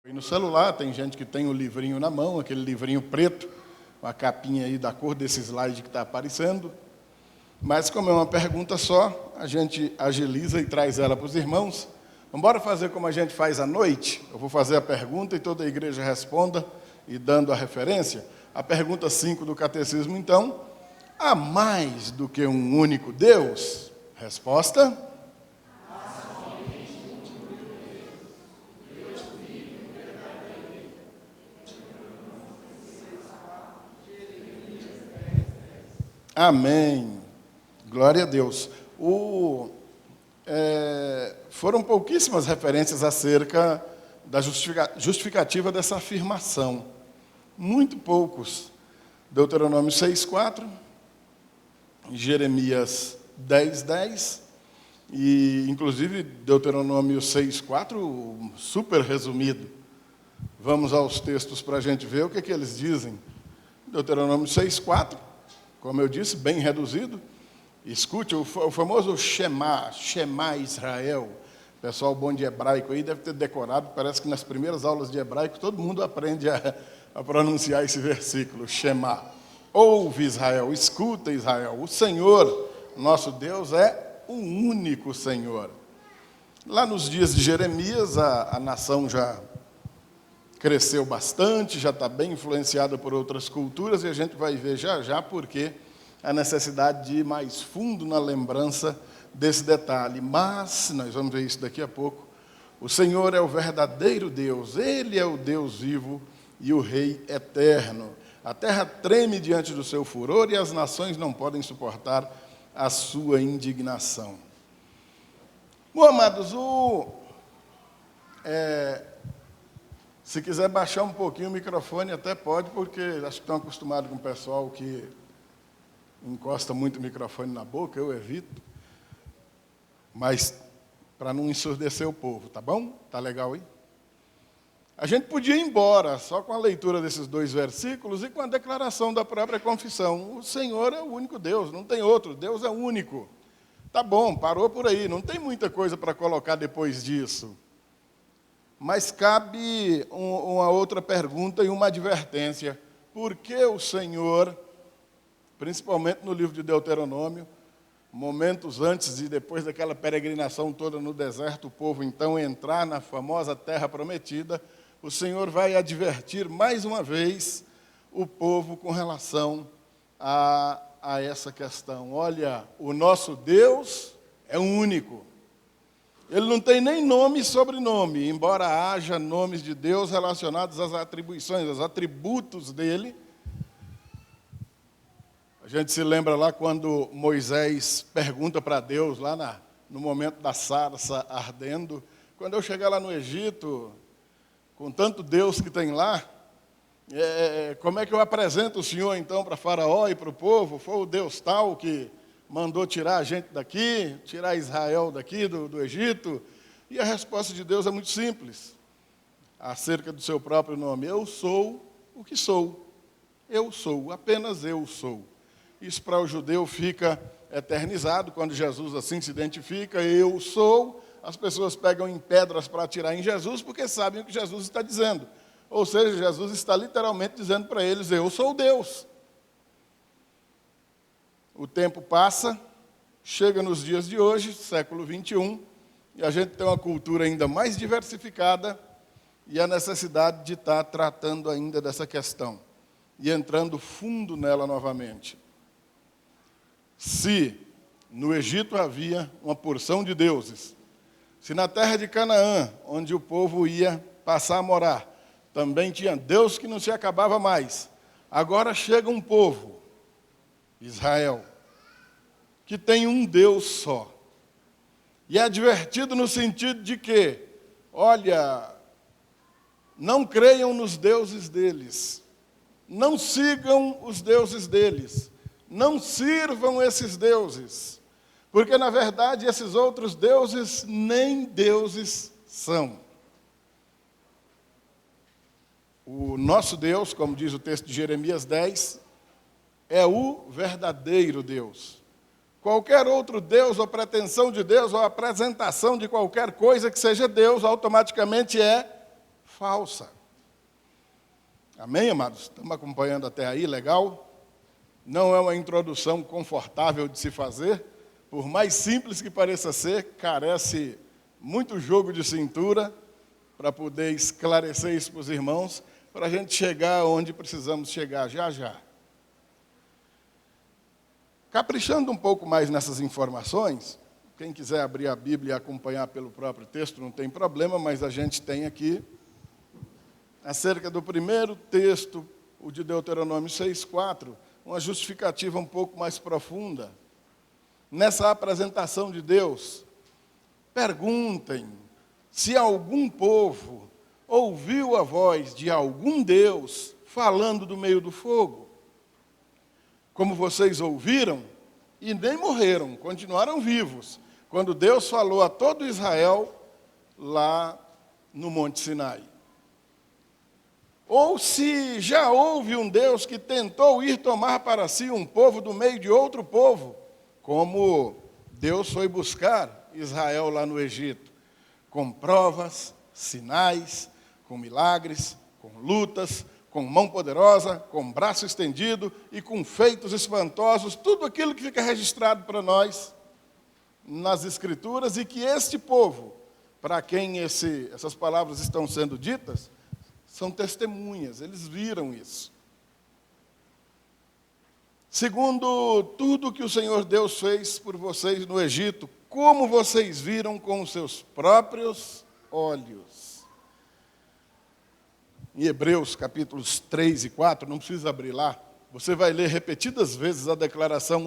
E no celular tem gente que tem o livrinho na mão, aquele livrinho preto, com a capinha aí da cor desse slide que está aparecendo. Mas como é uma pergunta só, a gente agiliza e traz ela para os irmãos. Vamos fazer como a gente faz à noite? Eu vou fazer a pergunta e toda a igreja responda, e dando a referência. A pergunta 5 do catecismo, então: há mais do que um único Deus? Resposta: amém. Glória a Deus. Foram pouquíssimas referências acerca da justificativa dessa afirmação. Muito poucos. Deuteronômio 6,4, Jeremias 10,10, e inclusive Deuteronômio 6,4, super resumido. Vamos aos textos para a gente ver o que eles dizem. Deuteronômio 6,4, como eu disse, bem reduzido. Escute o famoso Shema Israel. O pessoal bom de hebraico aí deve ter decorado, parece que nas primeiras aulas de hebraico todo mundo aprende a pronunciar esse versículo, Shema. Ouve, Israel, escuta, Israel, o Senhor, nosso Deus, é o único Senhor. Lá nos dias de Jeremias, a nação já cresceu bastante, já está bem influenciada por outras culturas, e a gente vai ver já porque a necessidade de ir mais fundo na lembrança desse detalhe. Mas, nós vamos ver isso daqui a pouco, o Senhor é o verdadeiro Deus, Ele é o Deus vivo e o Rei eterno. A terra treme diante do seu furor e as nações não podem suportar a sua indignação. Bom, amados, se quiser baixar um pouquinho o microfone até pode, porque acho que estão acostumados com o pessoal que encosta muito o microfone na boca, eu evito. Mas para não ensurdecer o povo, tá bom? Tá legal aí? A gente podia ir embora só com a leitura desses 2 versículos e com a declaração da própria confissão. O Senhor é o único Deus, não tem outro, Deus é único. Tá bom, parou por aí, não tem muita coisa para colocar depois disso. Mas cabe uma outra pergunta e uma advertência. Por que o Senhor, principalmente no livro de Deuteronômio, momentos antes e depois daquela peregrinação toda no deserto, o povo então entrar na famosa terra prometida, o Senhor vai advertir mais uma vez o povo com relação a essa questão. Olha, o nosso Deus é único. Ele não tem nem nome e sobrenome, embora haja nomes de Deus relacionados às atribuições, aos atributos dele. A gente se lembra lá quando Moisés pergunta para Deus, lá no momento da sarça ardendo: quando eu chegar lá no Egito, com tanto Deus que tem lá, como é que eu apresento o Senhor então para Faraó e para o povo? Foi o Deus tal que mandou tirar a gente daqui, tirar Israel daqui do Egito? E a resposta de Deus é muito simples, acerca do seu próprio nome: eu sou o que sou. Eu sou, apenas eu sou. Isso para o judeu fica eternizado, quando Jesus assim se identifica: eu sou. As pessoas pegam em pedras para atirar em Jesus, porque sabem o que Jesus está dizendo. Ou seja, Jesus está literalmente dizendo para eles: eu sou Deus. O tempo passa, chega nos dias de hoje, século 21, e a gente tem uma cultura ainda mais diversificada e a necessidade de estar tratando ainda dessa questão e entrando fundo nela novamente. Se no Egito havia uma porção de deuses, se na terra de Canaã, onde o povo ia passar a morar, também tinha Deus que não se acabava mais, agora chega um povo, Israel, que tem um Deus só. E é advertido no sentido de que, olha, não creiam nos deuses deles, não sigam os deuses deles, não sirvam esses deuses, porque, na verdade, esses outros deuses nem deuses são. O nosso Deus, como diz o texto de Jeremias 10, é o verdadeiro Deus. Qualquer outro Deus, ou pretensão de Deus, ou apresentação de qualquer coisa que seja Deus, automaticamente é falsa. Amém, amados? Estamos acompanhando até aí, legal? Não é uma introdução confortável de se fazer, por mais simples que pareça ser, carece muito jogo de cintura para poder esclarecer isso para os irmãos, para a gente chegar onde precisamos chegar já já. Caprichando um pouco mais nessas informações, quem quiser abrir a Bíblia e acompanhar pelo próprio texto, não tem problema, mas a gente tem aqui, acerca do primeiro texto, o de Deuteronômio 6,4, uma justificativa um pouco mais profunda. Nessa apresentação de Deus, perguntem se algum povo ouviu a voz de algum Deus falando do meio do fogo. Como vocês ouviram, e nem morreram, continuaram vivos, quando Deus falou a todo Israel lá no Monte Sinai. Ou se já houve um Deus que tentou ir tomar para si um povo do meio de outro povo, como Deus foi buscar Israel lá no Egito, com provas, sinais, com milagres, com lutas, com mão poderosa, com braço estendido e com feitos espantosos, tudo aquilo que fica registrado para nós nas Escrituras, e que este povo, para quem essas palavras estão sendo ditas, são testemunhas, eles viram isso. Segundo tudo que o Senhor Deus fez por vocês no Egito, como vocês viram com os seus próprios olhos. Em Hebreus, capítulos 3 e 4, não precisa abrir lá, você vai ler repetidas vezes a declaração: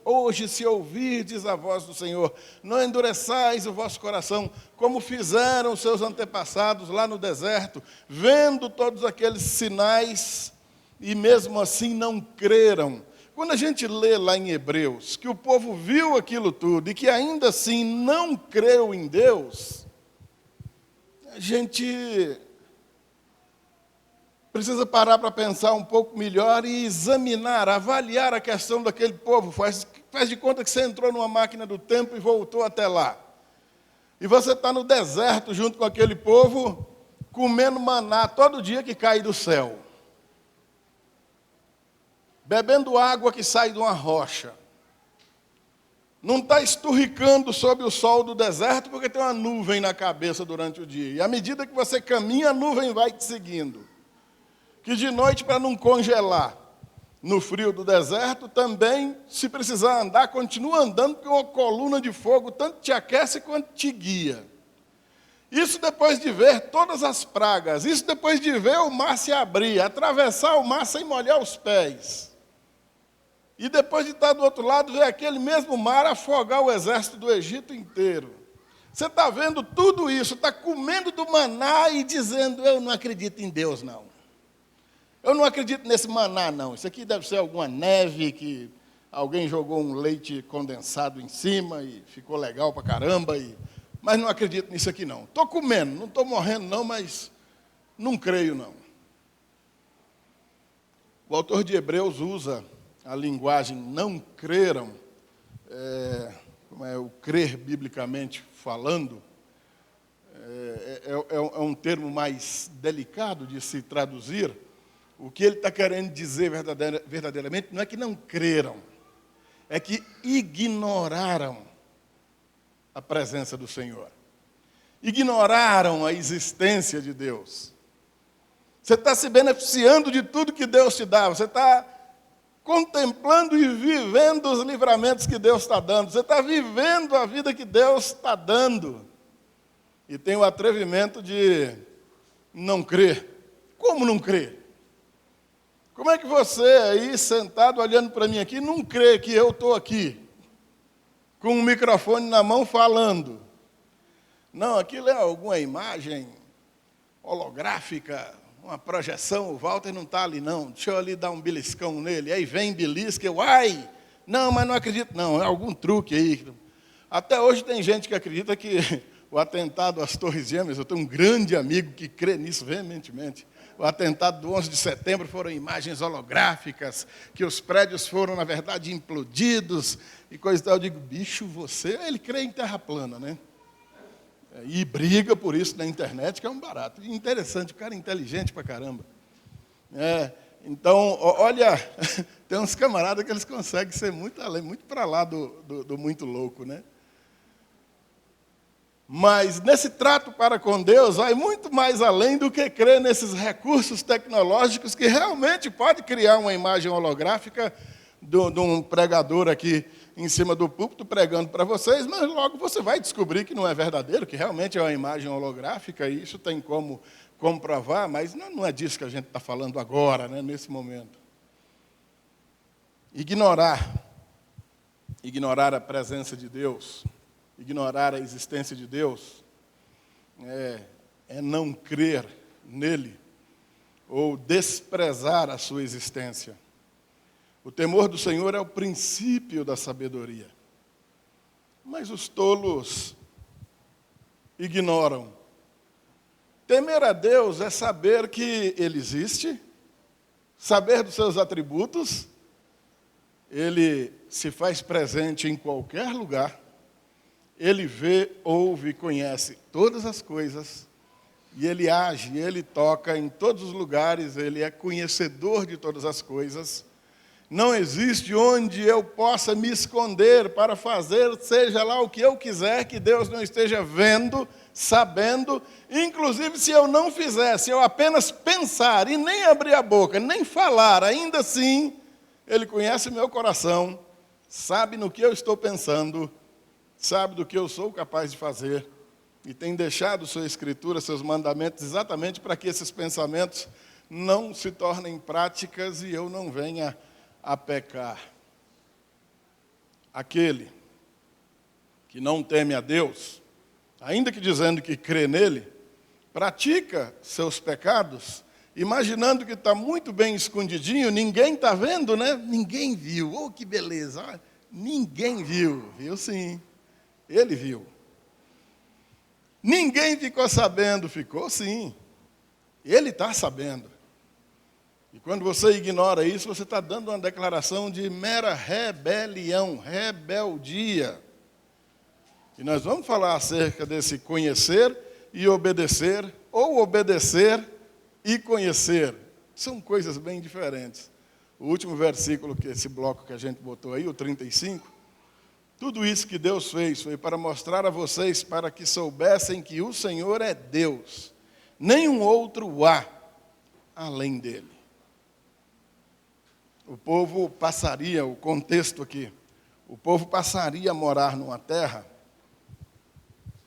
hoje se ouvirdes a voz do Senhor, não endureçais o vosso coração, como fizeram os seus antepassados lá no deserto, vendo todos aqueles sinais, e mesmo assim não creram. Quando a gente lê lá em Hebreus que o povo viu aquilo tudo e que ainda assim não creu em Deus, a gente precisa parar para pensar um pouco melhor e examinar, avaliar a questão daquele povo. Faz de conta que você entrou numa máquina do tempo e voltou até lá. E você está no deserto junto com aquele povo, comendo maná todo dia que cai do céu. Bebendo água que sai de uma rocha. Não está esturricando sob o sol do deserto porque tem uma nuvem na cabeça durante o dia. E à medida que você caminha, a nuvem vai te seguindo. Que de noite, para não congelar no frio do deserto, também, se precisar andar, continua andando, porque uma coluna de fogo tanto te aquece quanto te guia. Isso depois de ver todas as pragas, isso depois de ver o mar se abrir, atravessar o mar sem molhar os pés. E depois de estar do outro lado, ver aquele mesmo mar afogar o exército do Egito inteiro. Você está vendo tudo isso, está comendo do maná e dizendo: eu não acredito em Deus, não. Eu não acredito nesse maná, não. Isso aqui deve ser alguma neve que alguém jogou um leite condensado em cima e ficou legal pra caramba. Mas não acredito nisso aqui, não. Estou comendo, não estou morrendo, não, mas não creio, não. O autor de Hebreus usa a linguagem não creram, como é o crer biblicamente falando, é um termo mais delicado de se traduzir. O que ele está querendo dizer verdadeiramente não é que não creram, é que ignoraram a presença do Senhor. Ignoraram a existência de Deus. Você está se beneficiando de tudo que Deus te dá, você está contemplando e vivendo os livramentos que Deus está dando, você está vivendo a vida que Deus está dando, e tem o atrevimento de não crer. Como não crer? Como é que você aí, sentado, olhando para mim aqui, não crê que eu estou aqui, com um microfone na mão, falando? Não, aquilo é alguma imagem holográfica, uma projeção. O Walter não está ali, não. Deixa eu ali dar um beliscão nele. Aí vem, belisca, ai, não, mas não acredito, não. É algum truque aí. Até hoje tem gente que acredita que o atentado às Torres Gêmeas, eu tenho um grande amigo que crê nisso veementemente. O atentado do 11 de setembro foram imagens holográficas, que os prédios foram, na verdade, implodidos, e coisa e tal. Eu digo: bicho, você... Ele crê em terra plana, né? E briga por isso na internet, que é um barato. E interessante, o cara é inteligente pra caramba. Então, olha, tem uns camaradas que eles conseguem ser muito além, muito para lá do muito louco, né? Mas nesse trato para com Deus, vai muito mais além do que crer nesses recursos tecnológicos que realmente pode criar uma imagem holográfica de um pregador aqui em cima do púlpito pregando para vocês, mas logo você vai descobrir que não é verdadeiro, que realmente é uma imagem holográfica, e isso tem como comprovar, mas não é disso que a gente está falando agora, né, nesse momento. Ignorar a presença de Deus, ignorar a existência de Deus, é não crer nele ou desprezar a sua existência. O temor do Senhor é o princípio da sabedoria. Mas os tolos ignoram. Temer a Deus é saber que Ele existe, saber dos seus atributos, Ele se faz presente em qualquer lugar, Ele vê, ouve e conhece todas as coisas, e Ele age, Ele toca em todos os lugares, Ele é conhecedor de todas as coisas. Não existe onde eu possa me esconder para fazer, seja lá o que eu quiser, que Deus não esteja vendo, sabendo. Inclusive, se eu não fizer, se eu apenas pensar e nem abrir a boca, nem falar, ainda assim, Ele conhece meu coração, sabe no que eu estou pensando, sabe do que eu sou capaz de fazer, e tem deixado sua Escritura, seus mandamentos, exatamente para que esses pensamentos não se tornem práticas e eu não venha a pecar. Aquele que não teme a Deus, ainda que dizendo que crê nele, pratica seus pecados, imaginando que está muito bem escondidinho, ninguém está vendo, né? Ninguém viu. Oh, que beleza! Ninguém viu. Viu sim. Ele viu. Ninguém ficou sabendo. Ficou sim. Ele está sabendo. E quando você ignora isso, você está dando uma declaração de mera rebelião, rebeldia. E nós vamos falar acerca desse conhecer e obedecer, ou obedecer e conhecer. São coisas bem diferentes. O último versículo, que esse bloco que a gente botou aí, o 35, tudo isso que Deus fez foi para mostrar a vocês, para que soubessem que o Senhor é Deus. Nenhum outro há além dele. O povo passaria, o contexto aqui, o povo passaria a morar numa terra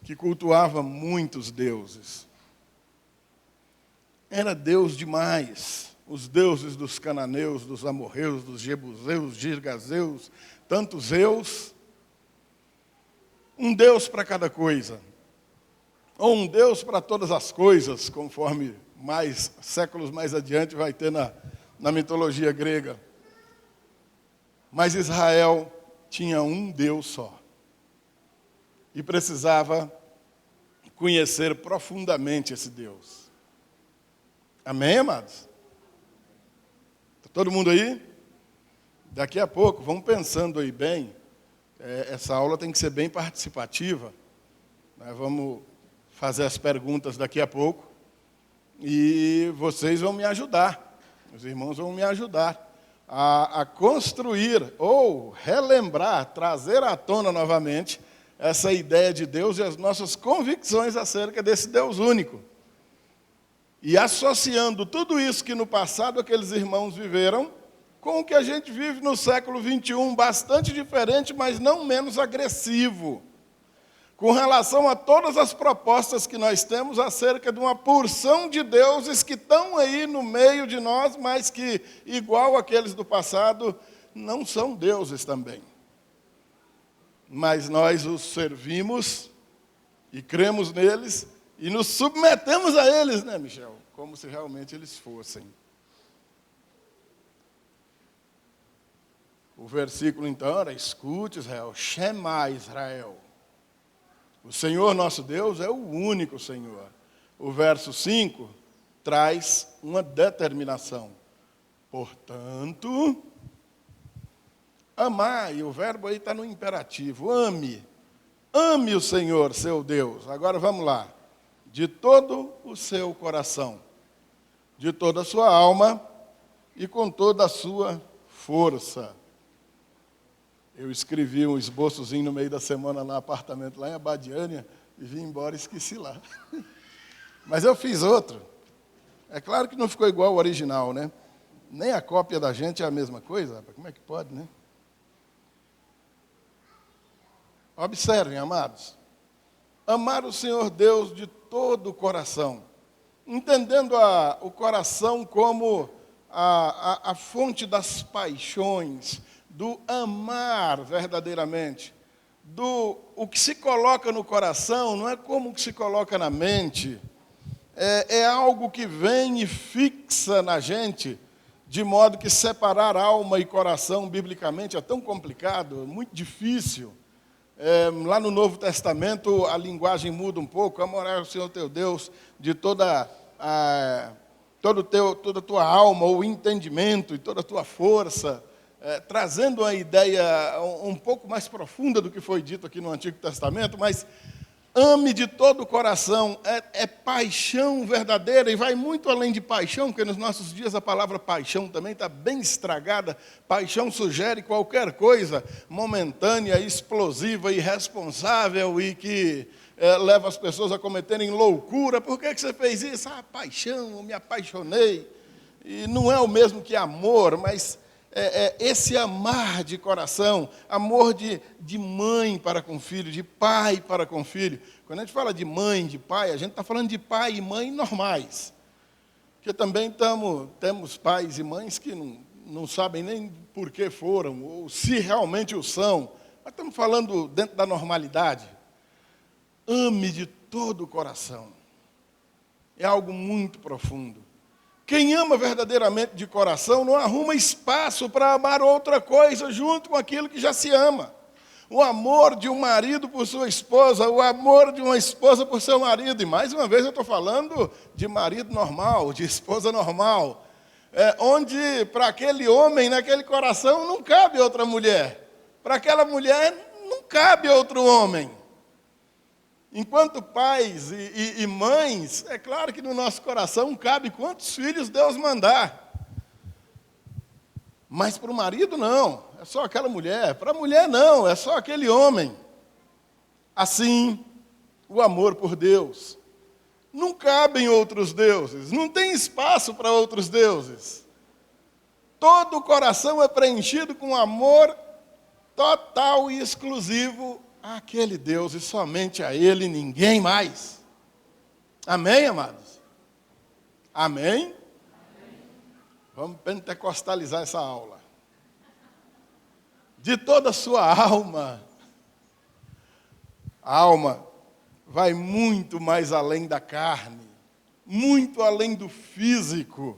que cultuava muitos deuses. Era Deus demais. Os deuses dos cananeus, dos amorreus, dos jebuseus, girgazeus, tantos eus. Um Deus para cada coisa. Ou um Deus para todas as coisas, conforme séculos mais adiante vai ter na mitologia grega. Mas Israel tinha um Deus só. E precisava conhecer profundamente esse Deus. Amém, amados? Está todo mundo aí? Daqui a pouco, vamos pensando aí bem. Essa aula tem que ser bem participativa. Nós vamos fazer as perguntas daqui a pouco. E vocês vão me ajudar. Os irmãos vão me ajudar a construir ou relembrar, trazer à tona novamente essa ideia de Deus e as nossas convicções acerca desse Deus único. E associando tudo isso que no passado aqueles irmãos viveram com o que a gente vive no século 21, bastante diferente, mas não menos agressivo, com relação a todas as propostas que nós temos acerca de uma porção de deuses que estão aí no meio de nós, mas que, igual aqueles do passado, não são deuses também. Mas nós os servimos e cremos neles e nos submetemos a eles, né, Michel? Como se realmente eles fossem. O versículo, então, era: escute, Israel, Shema, Israel. O Senhor nosso Deus é o único Senhor. O verso 5 traz uma determinação. Portanto, amai, o verbo aí está no imperativo, ame Ame o Senhor, seu Deus. Agora vamos lá. De todo o seu coração, de toda a sua alma e com toda a sua força. Eu escrevi um esboçozinho no meio da semana no apartamento lá em Abadiânia e vim embora e esqueci lá. Mas eu fiz outro. É claro que não ficou igual ao original, né? Nem a cópia da gente é a mesma coisa. Como é que pode, né? Observem, amados. Amar o Senhor Deus de todo o coração. Entendendo o coração como a fonte das paixões, do amar verdadeiramente. O que se coloca no coração não é como o que se coloca na mente. É algo que vem e fixa na gente, de modo que separar alma e coração, biblicamente, é tão complicado, muito difícil. Lá no Novo Testamento, a linguagem muda um pouco. Amarás o Senhor teu Deus de toda a tua alma, o entendimento e toda a tua força, trazendo uma ideia um pouco mais profunda do que foi dito aqui no Antigo Testamento, mas ame de todo o coração, é paixão verdadeira, e vai muito além de paixão, porque nos nossos dias a palavra paixão também está bem estragada. Paixão sugere qualquer coisa momentânea, explosiva, irresponsável e que leva as pessoas a cometerem loucura. Por que você fez isso? Paixão, eu me apaixonei. E não é o mesmo que amor, mas esse amar de coração, amor de mãe para com filho, de pai para com filho. Quando a gente fala de mãe, de pai, a gente está falando de pai e mãe normais. Porque também temos pais e mães que não sabem nem por que foram, ou se realmente o são. Mas estamos falando dentro da normalidade. Ame de todo o coração. É algo muito profundo. Quem ama verdadeiramente de coração não arruma espaço para amar outra coisa junto com aquilo que já se ama. O amor de um marido por sua esposa, o amor de uma esposa por seu marido. E mais uma vez eu estou falando de marido normal, de esposa normal. Onde para aquele homem, naquele coração, não cabe outra mulher. Para aquela mulher, não cabe outro homem. Enquanto pais e mães, é claro que no nosso coração cabe quantos filhos Deus mandar. Mas para o marido não, é só aquela mulher. Para a mulher não, é só aquele homem. Assim, o amor por Deus. Não cabem outros deuses, não tem espaço para outros deuses. Todo o coração é preenchido com amor total e exclusivo àquele Deus, e somente a Ele, ninguém mais. Amém, amados? Amém? Amém? Vamos pentecostalizar essa aula. De toda a sua alma, a alma vai muito mais além da carne, muito além do físico.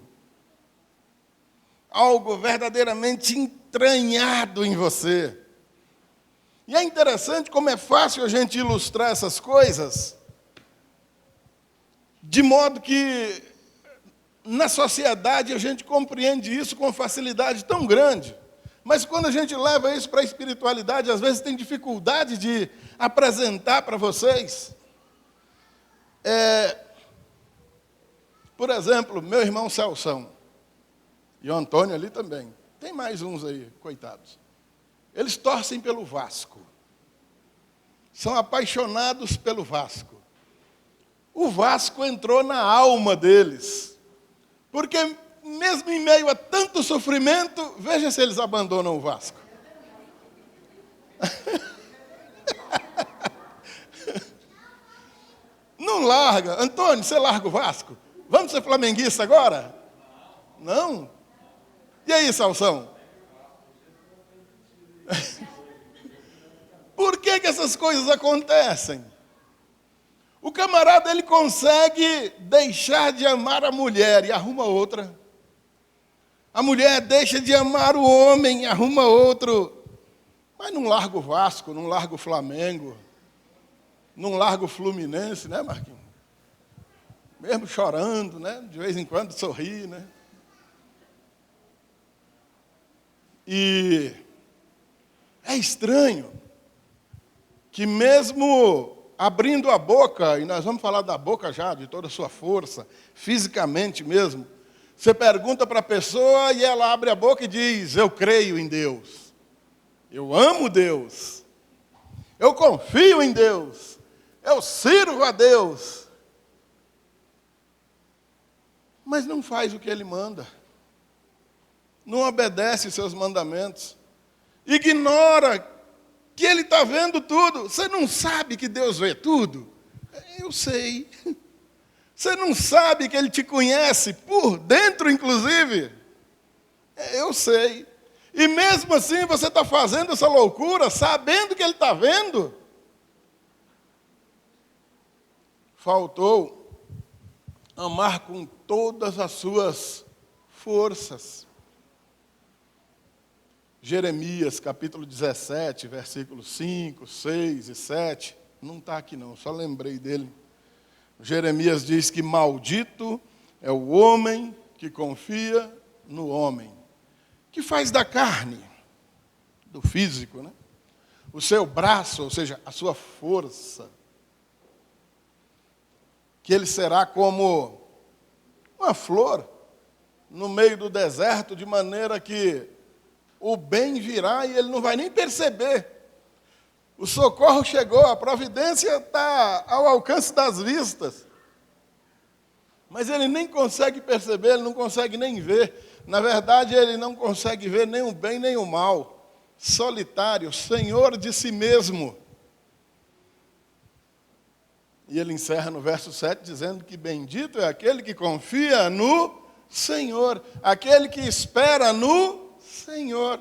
Algo verdadeiramente entranhado em você. E é interessante como é fácil a gente ilustrar essas coisas, de modo que na sociedade a gente compreende isso com facilidade tão grande. Mas quando a gente leva isso para a espiritualidade, às vezes tem dificuldade de apresentar para vocês. Por exemplo, meu irmão Celção, e o Antônio ali também. Tem mais uns aí, coitados. Eles torcem pelo Vasco. São apaixonados pelo Vasco. O Vasco entrou na alma deles. Porque mesmo em meio a tanto sofrimento, veja se eles abandonam o Vasco. Não larga. Antônio, você larga o Vasco? Vamos ser flamenguista agora? Não? E aí, Salsão? Por que essas coisas acontecem? O camarada, ele consegue deixar de amar a mulher e arruma outra. A mulher deixa de amar o homem e arruma outro. Mas não larga o Vasco, não larga o Flamengo, não larga o Fluminense, né, Marquinhos? Mesmo chorando, né? De vez em quando sorri, né? E é estranho que mesmo abrindo a boca, e nós vamos falar da boca já, de toda a sua força, fisicamente mesmo, você pergunta para a pessoa e ela abre a boca e diz: eu creio em Deus, eu amo Deus, eu confio em Deus, eu sirvo a Deus. Mas não faz o que Ele manda, não obedece seus mandamentos, ignora que Ele está vendo tudo. Você não sabe que Deus vê tudo? Eu sei. Você não sabe que Ele te conhece por dentro, inclusive? Eu sei. E mesmo assim você está fazendo essa loucura, sabendo que Ele está vendo? Faltou amar com todas as suas forças. Jeremias, capítulo 17, versículos 5, 6 e 7. Não está aqui não, só lembrei dele. Jeremias diz que maldito é o homem que confia no homem, que faz da carne, do físico, né, o seu braço, ou seja, a sua força, que ele será como uma flor no meio do deserto, de maneira que o bem virá e ele não vai nem perceber. O socorro chegou, a providência está ao alcance das vistas. Mas ele nem consegue perceber, ele não consegue nem ver. Na verdade, ele não consegue ver nem o bem nem o mal. Solitário, senhor de si mesmo. E ele encerra no verso 7 dizendo que bendito é aquele que confia no Senhor, aquele que espera no Senhor.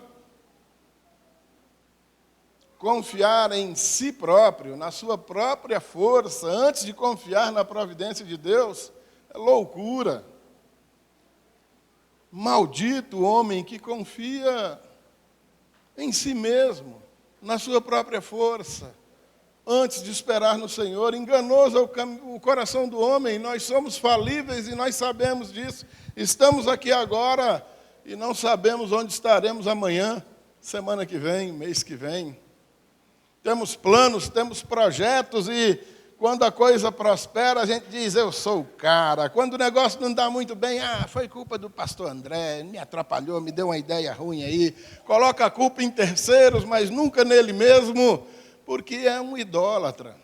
Confiar em si próprio, na sua própria força, antes de confiar na providência de Deus, é loucura. Maldito o homem que confia em si mesmo, na sua própria força, antes de esperar no Senhor. Enganoso é o coração do homem, nós somos falíveis e nós sabemos disso. Estamos aqui agora e não sabemos onde estaremos amanhã, semana que vem, mês que vem. Temos planos, temos projetos e quando a coisa prospera, a gente diz: eu sou o cara. Quando o negócio não dá muito bem, foi culpa do pastor André, me atrapalhou, me deu uma ideia ruim aí. Coloca a culpa em terceiros, mas nunca nele mesmo, porque é um idólatra.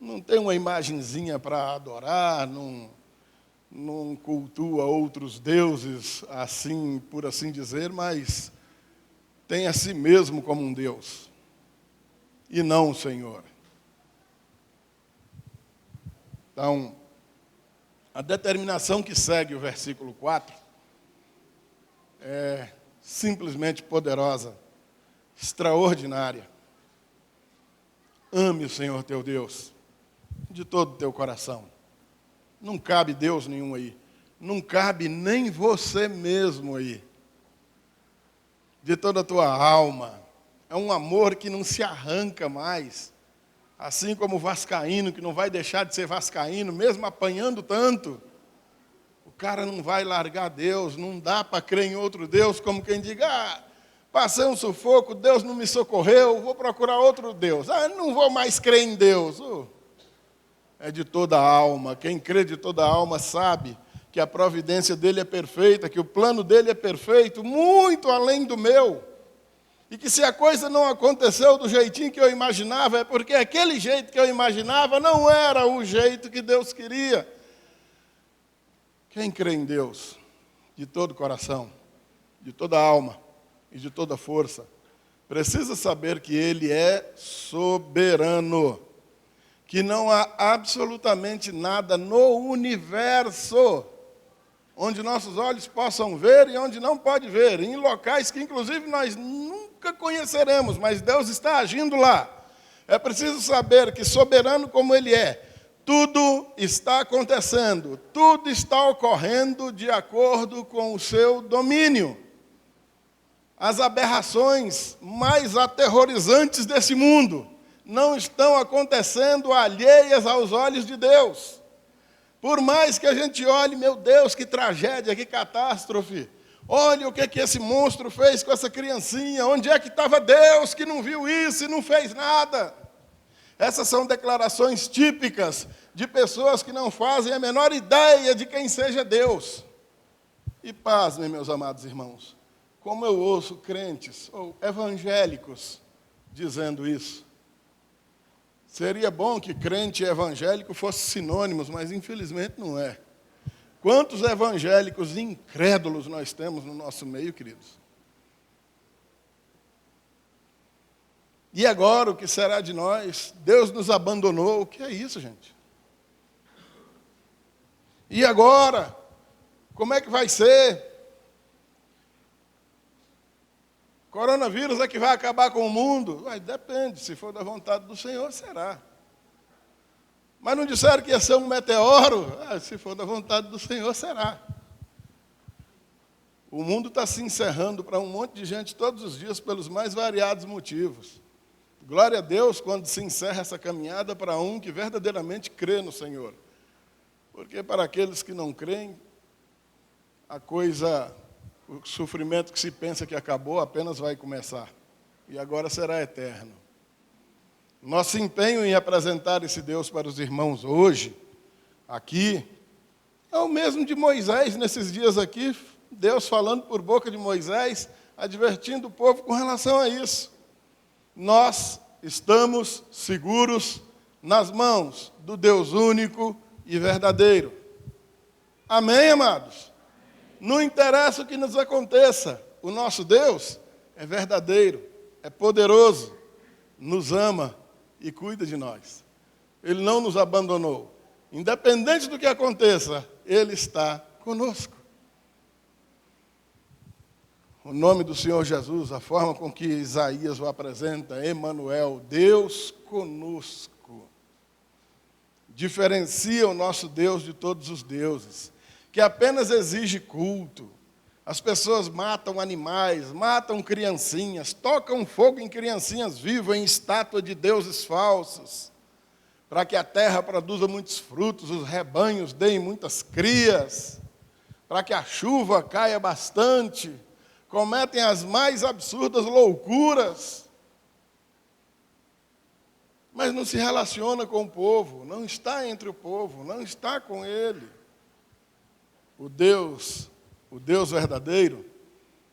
Não tem uma imagenzinha para adorar, não cultua outros deuses, assim, por assim dizer, mas tem a si mesmo como um Deus, e não o Senhor. Então, a determinação que segue o versículo 4 é simplesmente poderosa, extraordinária. Ame o Senhor teu Deus de todo o teu coração. Não cabe Deus nenhum aí. Não cabe nem você mesmo aí. De toda a tua alma. É um amor que não se arranca mais. Assim como o vascaíno, que não vai deixar de ser vascaíno, mesmo apanhando tanto. O cara não vai largar Deus, não dá para crer em outro Deus, como quem diga: passei um sufoco, Deus não me socorreu, vou procurar outro Deus. Não vou mais crer em Deus. É de toda a alma. Quem crê de toda a alma sabe que a providência dele é perfeita, que o plano dele é perfeito, muito além do meu. E que se a coisa não aconteceu do jeitinho que eu imaginava, é porque aquele jeito que eu imaginava não era o jeito que Deus queria. Quem crê em Deus, de todo o coração, de toda a alma e de toda a força, precisa saber que Ele é soberano, que não há absolutamente nada no universo onde nossos olhos possam ver e onde não pode ver, em locais que inclusive nós nunca conheceremos, mas Deus está agindo lá. É preciso saber que, soberano como Ele é, tudo está acontecendo, tudo está ocorrendo de acordo com o seu domínio. As aberrações mais aterrorizantes desse mundo não estão acontecendo alheias aos olhos de Deus. Por mais que a gente olhe, meu Deus, que tragédia, que catástrofe. Olha o que esse monstro fez com essa criancinha. Onde é que estava Deus que não viu isso e não fez nada? Essas são declarações típicas de pessoas que não fazem a menor ideia de quem seja Deus. E pasmem, meus amados irmãos, como eu ouço crentes ou evangélicos dizendo isso. Seria bom que crente e evangélico fossem sinônimos, mas infelizmente não é. Quantos evangélicos incrédulos nós temos no nosso meio, queridos? E agora, o que será de nós? Deus nos abandonou. O que é isso, gente? E agora? Como é que vai ser? Coronavírus é que vai acabar com o mundo? Depende, se for da vontade do Senhor, será. Mas não disseram que ia ser um meteoro? Se for da vontade do Senhor, será. O mundo está se encerrando para um monte de gente todos os dias pelos mais variados motivos. Glória a Deus quando se encerra essa caminhada para um que verdadeiramente crê no Senhor. Porque para aqueles que não creem, o sofrimento que se pensa que acabou apenas vai começar. E agora será eterno. Nosso empenho em apresentar esse Deus para os irmãos hoje, aqui, é o mesmo de Moisés nesses dias aqui. Deus falando por boca de Moisés, advertindo o povo com relação a isso. Nós estamos seguros nas mãos do Deus único e verdadeiro. Amém, amados? Não interessa o que nos aconteça, o nosso Deus é verdadeiro, é poderoso, nos ama e cuida de nós. Ele não nos abandonou. Independente do que aconteça, Ele está conosco. O nome do Senhor Jesus, a forma com que Isaías o apresenta, Emanuel, Deus conosco, diferencia o nosso Deus de todos os deuses, que apenas exige culto. As pessoas matam animais, matam criancinhas, tocam fogo em criancinhas vivas, em estátua de deuses falsos, para que a terra produza muitos frutos, os rebanhos deem muitas crias, para que a chuva caia bastante. Cometem as mais absurdas loucuras, mas não se relaciona com o povo, não está entre o povo, não está com ele. O Deus verdadeiro,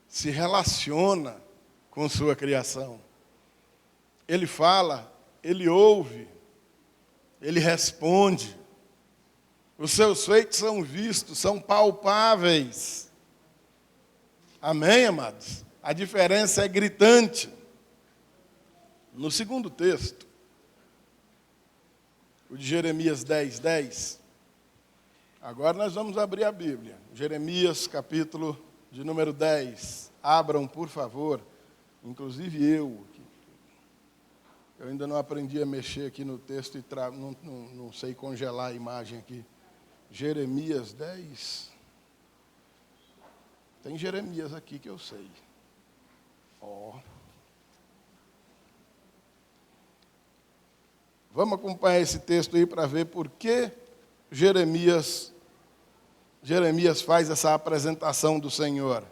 se relaciona com sua criação. Ele fala, ele ouve, ele responde. Os seus feitos são vistos, são palpáveis. Amém, amados? A diferença é gritante. No segundo texto, o de Jeremias 10:10. Agora nós vamos abrir a Bíblia. Jeremias, capítulo de número 10. Abram, por favor. Inclusive eu. Eu ainda não aprendi a mexer aqui no texto e não sei congelar a imagem aqui. Jeremias 10. Tem Jeremias aqui que eu sei. Vamos acompanhar esse texto aí para ver por que Jeremias faz essa apresentação do Senhor.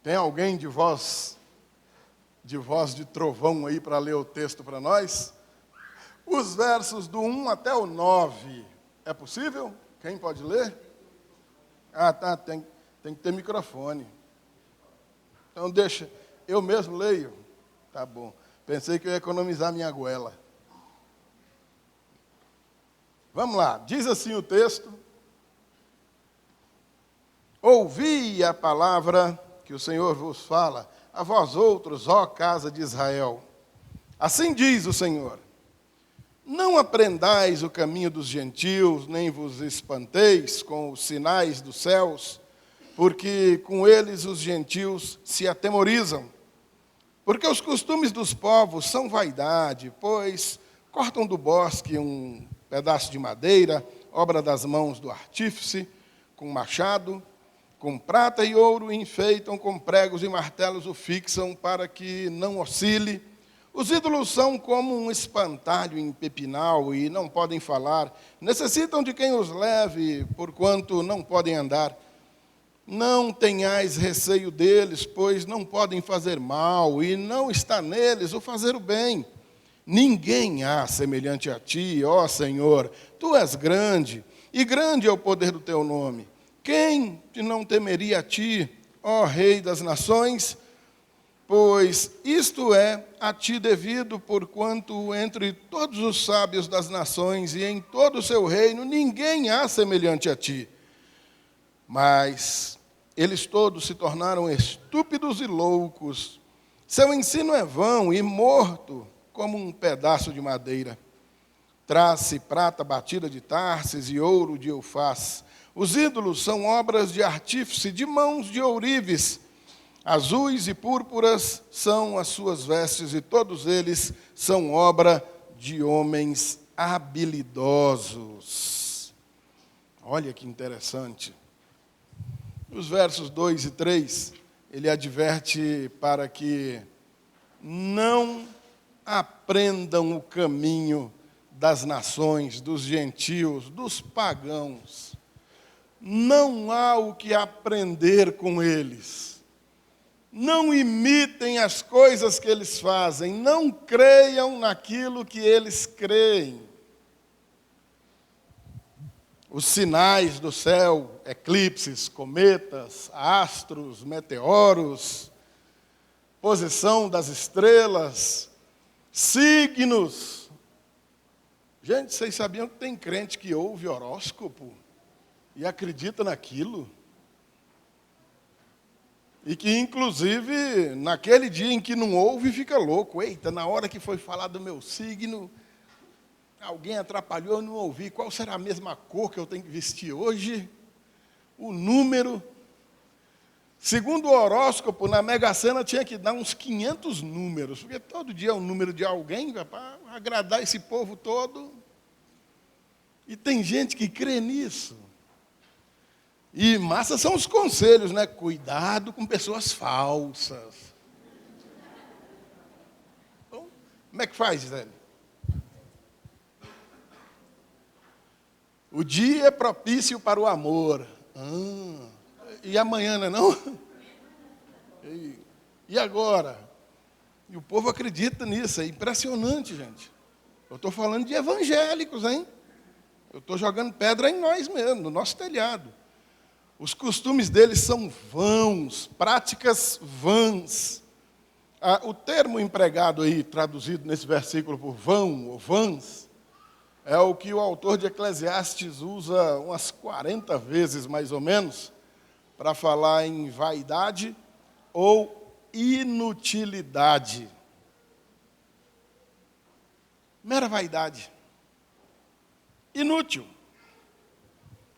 Tem alguém de voz de trovão aí para ler o texto para nós? Os versos do 1 até o 9. É possível? Quem pode ler? Tá, tem que ter microfone. Então deixa, eu mesmo leio. Tá bom. Pensei que eu ia economizar minha goela. Vamos lá, diz assim o texto. Ouvi a palavra que o Senhor vos fala, a vós outros, ó casa de Israel. Assim diz o Senhor: não aprendais o caminho dos gentios, nem vos espanteis com os sinais dos céus, porque com eles os gentios se atemorizam. Porque os costumes dos povos são vaidade, pois cortam do bosque um pedaço de madeira, obra das mãos do artífice, com machado, com prata e ouro enfeitam, com pregos e martelos o fixam para que não oscile. Os ídolos são como um espantalho em pepinal e não podem falar. Necessitam de quem os leve, porquanto não podem andar. Não tenhais receio deles, pois não podem fazer mal, e não está neles o fazer o bem. Ninguém há semelhante a ti, ó Senhor. Tu és grande, e grande é o poder do teu nome. Quem te não temeria a ti, ó Rei das nações? Pois isto é a ti devido, porquanto entre todos os sábios das nações e em todo o seu reino ninguém há semelhante a ti. Mas eles todos se tornaram estúpidos e loucos. Seu ensino é vão e morto, como um pedaço de madeira. Traz-se prata batida de Tarsis e ouro de Eufaz. Os ídolos são obras de artífice, de mãos de ourives. Azuis e púrpuras são as suas vestes, e todos eles são obra de homens habilidosos. Olha que interessante. Nos versos 2 e 3, ele adverte para que não aprendam o caminho das nações, dos gentios, dos pagãos. Não há o que aprender com eles. Não imitem as coisas que eles fazem, não creiam naquilo que eles creem. Os sinais do céu, eclipses, cometas, astros, meteoros, posição das estrelas, signos. Gente, vocês sabiam que tem crente que ouve horóscopo e acredita naquilo? E que, inclusive, naquele dia em que não ouve, fica louco. Eita, na hora que foi falar do meu signo, alguém atrapalhou, eu não ouvi. Qual será a mesma cor que eu tenho que vestir hoje? O número. Segundo o horóscopo, na Mega Sena tinha que dar uns 500 números, porque todo dia é um número de alguém, para agradar esse povo todo. E tem gente que crê nisso. E massa são os conselhos, né? Cuidado com pessoas falsas. Então, como é que faz, Gisele? O dia é propício para o amor. E amanhã, não é não? E agora? E o povo acredita nisso, é impressionante, gente. Eu estou falando de evangélicos, hein? Eu estou jogando pedra em nós mesmos, no nosso telhado. Os costumes deles são vãos, práticas vãs. O termo empregado aí, traduzido nesse versículo por vão ou vãs, é o que o autor de Eclesiastes usa umas 40 vezes, mais ou menos, para falar em vaidade ou inutilidade. Mera vaidade. Inútil.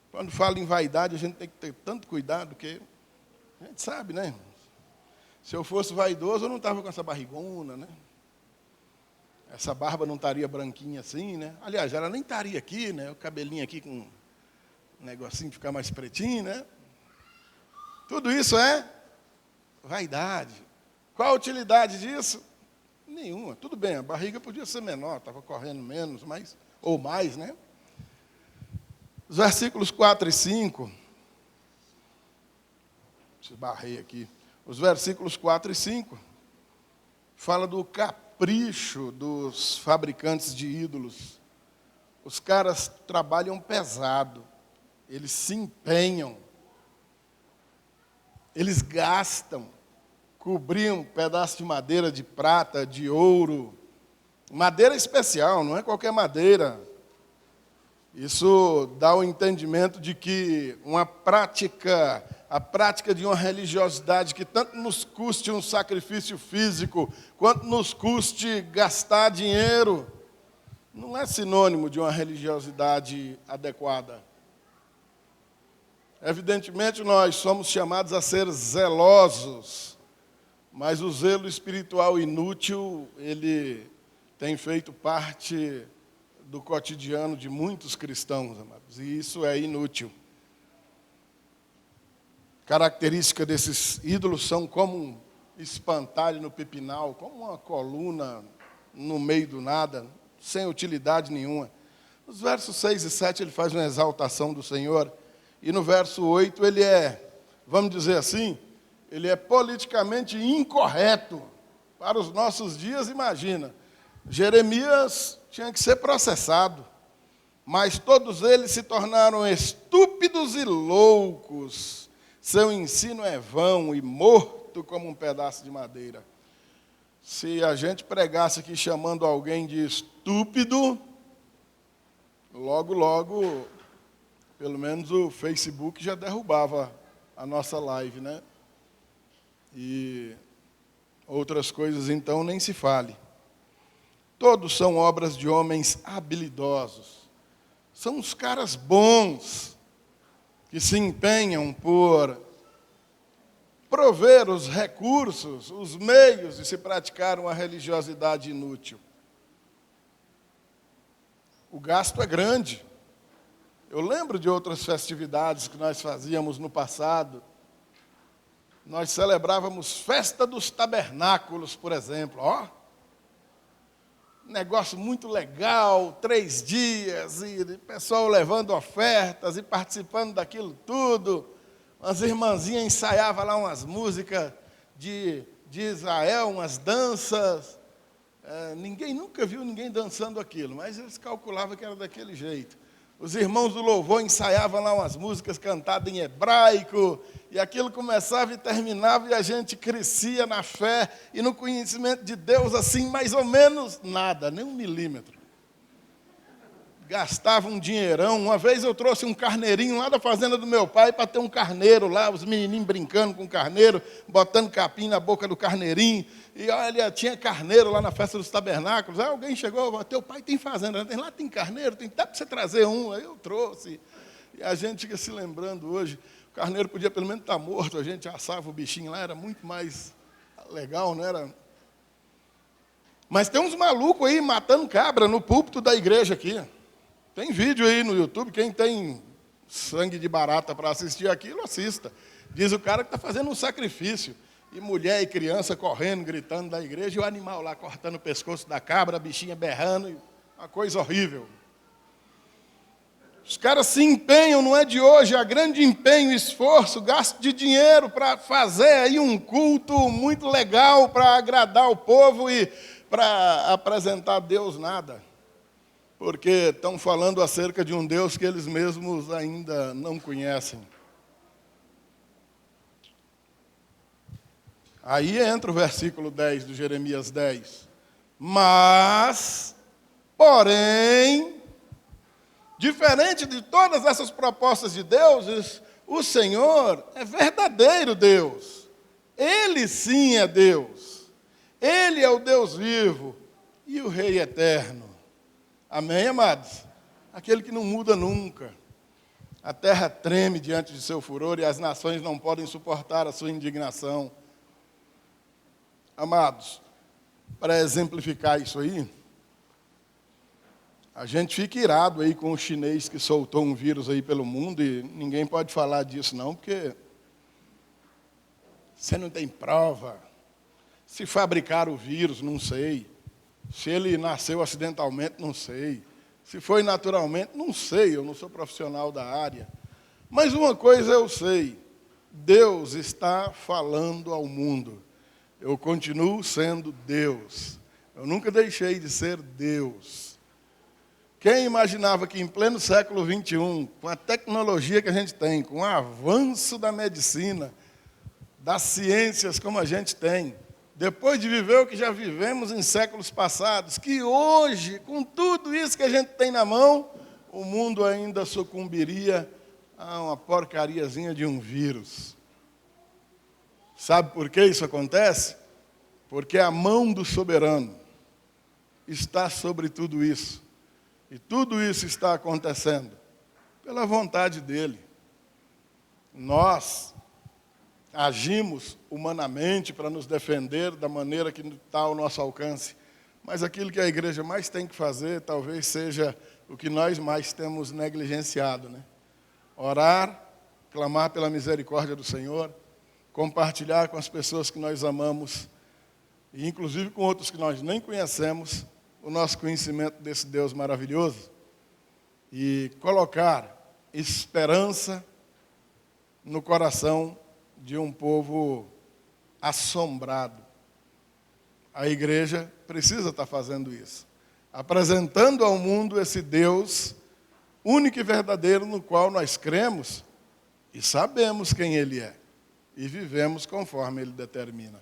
Quando fala em vaidade, a gente tem que ter tanto cuidado, porque a gente sabe, né? Se eu fosse vaidoso, eu não estava com essa barrigona, né? Essa barba não estaria branquinha assim, né? Aliás, ela nem estaria aqui, né? O cabelinho aqui com um negocinho de ficar mais pretinho, né? Tudo isso é vaidade. Qual a utilidade disso? Nenhuma. Tudo bem, a barriga podia ser menor, estava correndo menos, mas, ou mais, né? Os versículos 4 e 5, esbarrei aqui, os versículos 4 e 5, fala do capricho dos fabricantes de ídolos. Os caras trabalham pesado, eles se empenham, eles gastam, cobrir um pedaço de madeira, de prata, de ouro, madeira especial, não é qualquer madeira. Isso dá o entendimento de que a prática de uma religiosidade que tanto nos custe um sacrifício físico, quanto nos custe gastar dinheiro, não é sinônimo de uma religiosidade adequada. Evidentemente, nós somos chamados a ser zelosos, mas o zelo espiritual inútil, ele tem feito parte do cotidiano de muitos cristãos, amados, e isso é inútil. Característica desses ídolos são como um espantalho no pipinal, como uma coluna no meio do nada, sem utilidade nenhuma. Nos versos 6 e 7 ele faz uma exaltação do Senhor, e no verso 8 ele vamos dizer assim, ele é politicamente incorreto. Para os nossos dias, imagina. Jeremias tinha que ser processado, mas todos eles se tornaram estúpidos e loucos. Seu ensino é vão e morto como um pedaço de madeira. Se a gente pregasse aqui chamando alguém de estúpido, logo, logo, pelo menos o Facebook já derrubava a nossa live, né? E outras coisas, então, nem se fale. Todos são obras de homens habilidosos. São os caras bons que se empenham por prover os recursos, os meios de se praticar uma religiosidade inútil. O gasto é grande. Eu lembro de outras festividades que nós fazíamos no passado. Nós celebrávamos Festa dos Tabernáculos, por exemplo. Negócio muito legal, 3 dias, e o pessoal levando ofertas e participando daquilo tudo. As irmãzinhas ensaiavam lá umas músicas de Israel, umas danças. Ninguém nunca viu ninguém dançando aquilo, mas eles calculavam que era daquele jeito. Os irmãos do louvor ensaiavam lá umas músicas cantadas em hebraico, e aquilo começava e terminava, e a gente crescia na fé e no conhecimento de Deus, assim, mais ou menos nada, nem 1 milímetro. Gastava um dinheirão. Uma vez eu trouxe um carneirinho lá da fazenda do meu pai para ter um carneiro lá, os menininhos brincando com o carneiro, botando capim na boca do carneirinho. E olha, tinha carneiro lá na festa dos tabernáculos. Aí alguém chegou, teu pai tem fazenda, né? Lá tem carneiro, dá para você trazer um. Aí eu trouxe. E a gente fica se lembrando hoje, o carneiro podia pelo menos estar morto, a gente assava o bichinho lá, era muito mais legal, não era? Mas tem uns malucos aí matando cabra no púlpito da igreja aqui. Tem vídeo aí no YouTube, quem tem sangue de barata para assistir aquilo, assista. Diz o cara que está fazendo um sacrifício. E mulher e criança correndo, gritando da igreja, e o animal lá cortando o pescoço da cabra, a bichinha berrando, uma coisa horrível. Os caras se empenham, não é de hoje, há grande empenho, esforço, gasto de dinheiro para fazer aí um culto muito legal, para agradar o povo e para apresentar a Deus nada. Porque estão falando acerca de um Deus que eles mesmos ainda não conhecem. Aí entra o versículo 10 do Jeremias 10. Mas, porém, diferente de todas essas propostas de deuses, o Senhor é verdadeiro Deus. Ele sim é Deus. Ele é o Deus vivo e o Rei eterno. Amém, amados? Aquele que não muda nunca. A terra treme diante de seu furor e as nações não podem suportar a sua indignação. Amados, para exemplificar isso aí, a gente fica irado aí com o chinês que soltou um vírus aí pelo mundo e ninguém pode falar disso não, porque você não tem prova. Se fabricaram o vírus, não sei. Se ele nasceu acidentalmente, não sei. Se foi naturalmente, não sei, eu não sou profissional da área. Mas uma coisa eu sei, Deus está falando ao mundo. Eu continuo sendo Deus. Eu nunca deixei de ser Deus. Quem imaginava que em pleno século XXI, com a tecnologia que a gente tem, com o avanço da medicina, das ciências como a gente tem, depois de viver o que já vivemos em séculos passados, que hoje, com tudo isso que a gente tem na mão, o mundo ainda sucumbiria a uma porcariazinha de um vírus. Sabe por que isso acontece? Porque a mão do soberano está sobre tudo isso. E tudo isso está acontecendo pela vontade dele. Nós agimos humanamente para nos defender da maneira que está ao nosso alcance. Mas aquilo que a igreja mais tem que fazer, talvez seja o que nós mais temos negligenciado, né? Orar, clamar pela misericórdia do Senhor, compartilhar com as pessoas que nós amamos, e inclusive com outros que nós nem conhecemos, o nosso conhecimento desse Deus maravilhoso, e colocar esperança no coração de um povo assombrado. A igreja precisa estar fazendo isso, apresentando ao mundo esse Deus único e verdadeiro no qual nós cremos e sabemos quem Ele é e vivemos conforme Ele determina.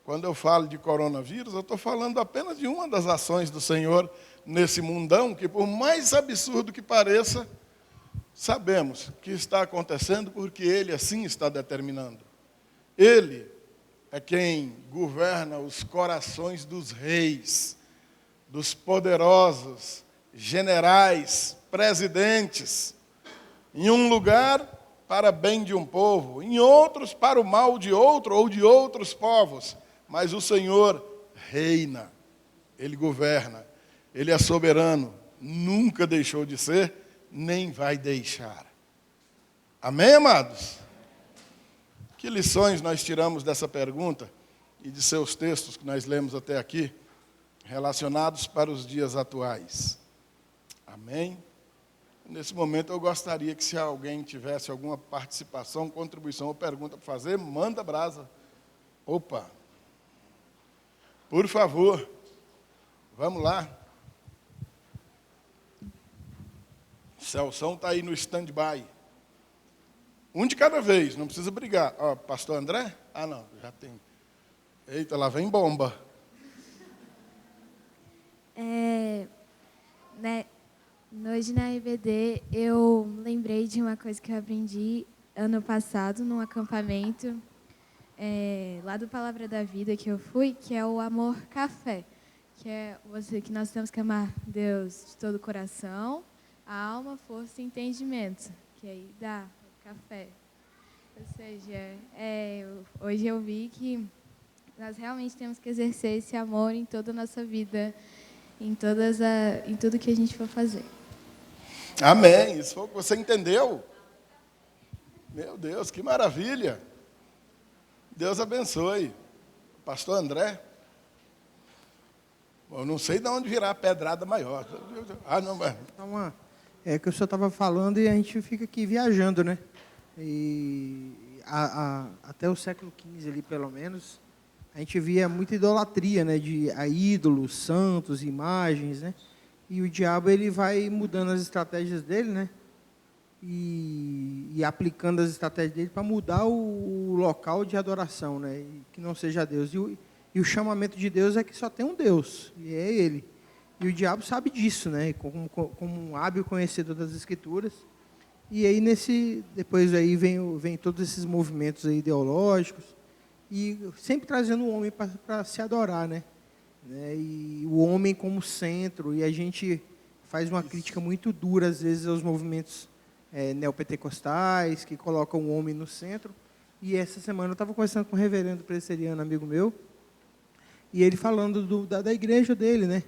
Quando eu falo de coronavírus, eu estou falando apenas de uma das ações do Senhor nesse mundão, que por mais absurdo que pareça, sabemos que está acontecendo porque Ele assim está determinando. Ele é quem governa os corações dos reis, dos poderosos, generais, presidentes, em um lugar para bem de um povo, em outros para o mal de outro ou de outros povos, mas o Senhor reina, Ele governa, Ele é soberano, nunca deixou de ser, nem vai deixar. Amém, amados? Que lições nós tiramos dessa pergunta e de seus textos que nós lemos até aqui, relacionados para os dias atuais? Amém? Nesse momento eu gostaria que, se alguém tivesse alguma participação, contribuição ou pergunta para fazer, manda brasa. Opa! Por favor, vamos lá. Celção está aí no stand-by. Um de cada vez, não precisa brigar. Ó, pastor André? Ah, não, já tem. Eita, lá vem bomba. Hoje na EBD eu lembrei de uma coisa que eu aprendi ano passado num acampamento lá do Palavra da Vida que eu fui, que é o amor café, que nós temos que amar Deus de todo o coração, a alma, força e entendimento, que aí dá café. Ou seja, hoje eu vi que nós realmente temos que exercer esse amor em toda a nossa vida, em tudo que a gente for fazer. Amém. Isso foi o que você entendeu? Meu Deus, que maravilha. Deus abençoe. Pastor André. Eu não sei de onde virá a pedrada maior. Ah, não, mas... É que o senhor estava falando e a gente fica aqui viajando, né? E até o século XV ali, pelo menos, a gente via muita idolatria, né? A ídolos, santos, imagens, né? E o diabo ele vai mudando as estratégias dele, né? E aplicando as estratégias dele para mudar o local de adoração, né? E que não seja Deus. E o chamamento de Deus é que só tem um Deus, e é Ele. E o diabo sabe disso, né? Como um hábil conhecedor das Escrituras. E aí depois aí vem todos esses movimentos aí ideológicos e sempre trazendo o homem para se adorar, né? E o homem como centro, e a gente faz uma crítica muito dura às vezes aos movimentos neopentecostais que colocam o homem no centro. E essa semana eu estava conversando com um reverendo presbiteriano, amigo meu, e ele falando da igreja dele, né?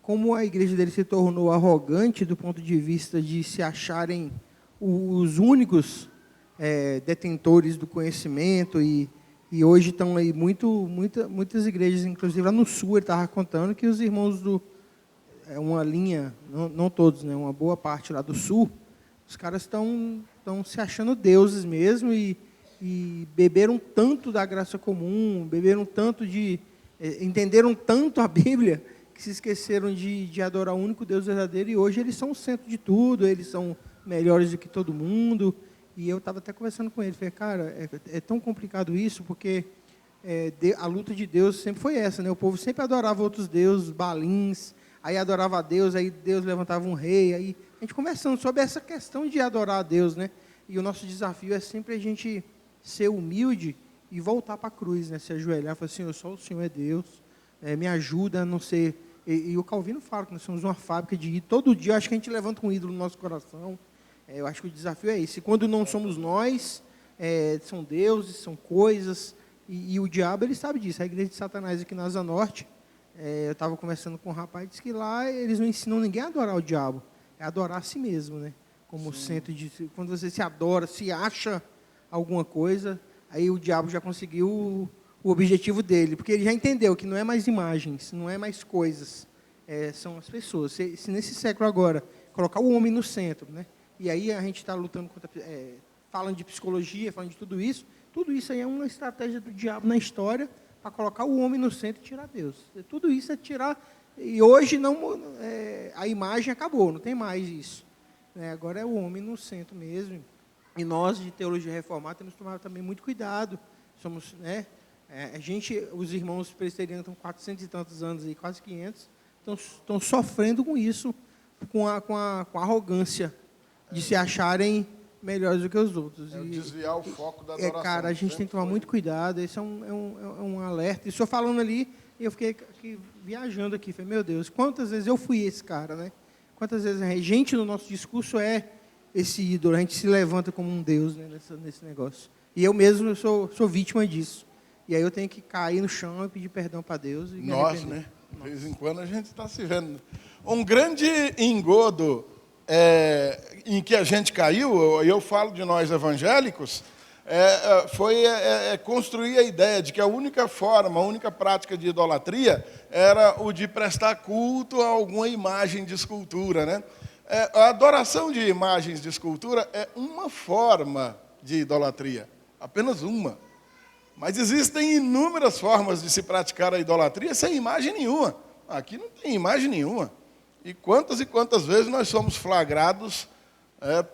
Como a igreja dele se tornou arrogante do ponto de vista de se acharem os únicos detentores do conhecimento, e hoje estão aí muitas igrejas, inclusive lá no sul, ele estava contando que os irmãos uma linha, não todos, né, uma boa parte lá do sul, os caras estão se achando deuses mesmo e beberam tanto da graça comum, beberam tanto entenderam tanto a Bíblia, que se esqueceram de adorar o único Deus verdadeiro, e hoje eles são o centro de tudo, eles são melhores do que todo mundo. E eu estava até conversando com ele, falei, cara, é tão complicado isso, porque a luta de Deus sempre foi essa, né? O povo sempre adorava outros deuses, balins, aí adorava a Deus, aí Deus levantava um rei, aí a gente conversando sobre essa questão de adorar a Deus, né? E o nosso desafio é sempre a gente ser humilde e voltar para a cruz, né? Se ajoelhar e falar, Senhor, só o Senhor é Deus, me ajuda a não ser... E o Calvino fala que nós somos uma fábrica de ídolos. Todo dia, eu acho que a gente levanta um ídolo no nosso coração. Eu acho que o desafio é esse. Quando não somos nós, são deuses, são coisas. E o diabo, ele sabe disso. A igreja de Satanás aqui na Asa Norte, eu estava conversando com um rapaz, disse que lá eles não ensinam ninguém a adorar o diabo. É adorar a si mesmo, né? Como centro de... Quando você se adora, se acha alguma coisa, aí o diabo já conseguiu o objetivo dele, porque ele já entendeu que não é mais imagens, não é mais coisas, são as pessoas. Se nesse século agora, colocar o homem no centro, né? E aí a gente está lutando contra, falando de psicologia, falando de tudo isso aí é uma estratégia do diabo na história, para colocar o homem no centro e tirar Deus. Tudo isso é tirar. E hoje a imagem acabou, não tem mais isso. Agora é o homem no centro mesmo. E nós, de teologia reformada, temos que tomar também muito cuidado. Somos, os irmãos presbiterianos estão 400 e tantos anos, aí, quase 500, estão sofrendo com isso, com a arrogância de se acharem melhores do que os outros. Desviar o foco da adoração. Cara, a gente tem que tomar muito cuidado, esse é um alerta. E o senhor falando ali, eu fiquei aqui, viajando aqui, falei, meu Deus, quantas vezes eu fui esse cara, né? Quantas vezes a gente no nosso discurso é esse ídolo, a gente se levanta como um Deus, né, nesse negócio. E eu mesmo sou vítima disso. E aí eu tenho que cair no chão e pedir perdão para Deus. E nós, né? De vez em quando a gente está se vendo. Um grande engodo em que a gente caiu, e eu falo de nós evangélicos, foi construir a ideia de que a única forma, a única prática de idolatria era o de prestar culto a alguma imagem de escultura, né? A adoração de imagens de escultura é uma forma de idolatria, apenas uma. Mas existem inúmeras formas de se praticar a idolatria sem imagem nenhuma. Aqui não tem imagem nenhuma. E quantas vezes nós somos flagrados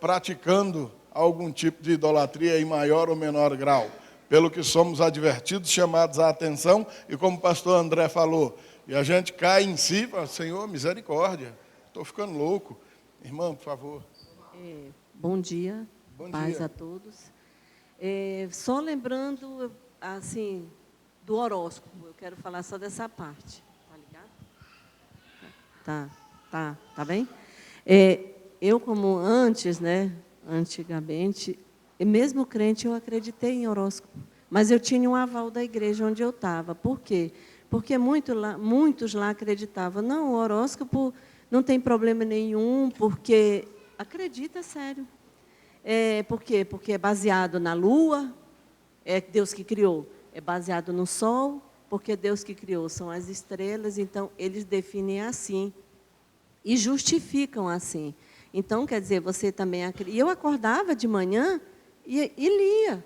praticando algum tipo de idolatria em maior ou menor grau, pelo que somos advertidos, chamados à atenção, e como o pastor André falou, e a gente cai em si e fala, Senhor, misericórdia, estou ficando louco. Irmã, por favor. Bom dia, paz dia a todos. Só lembrando, assim, do horóscopo, eu quero falar só dessa parte. Tá ligado? Tá bem? Eu, como antes, né, antigamente, mesmo crente, eu acreditei em horóscopo. Mas eu tinha um aval da igreja onde eu estava. Por quê? Porque muitos lá acreditavam, não, o horóscopo não tem problema nenhum, porque acredita, sério. Por quê? Porque é baseado na lua, é Deus que criou. É baseado no sol, porque Deus que criou são as estrelas, então eles definem assim e justificam assim. Então, quer dizer, você também acredita. E eu acordava de manhã e lia.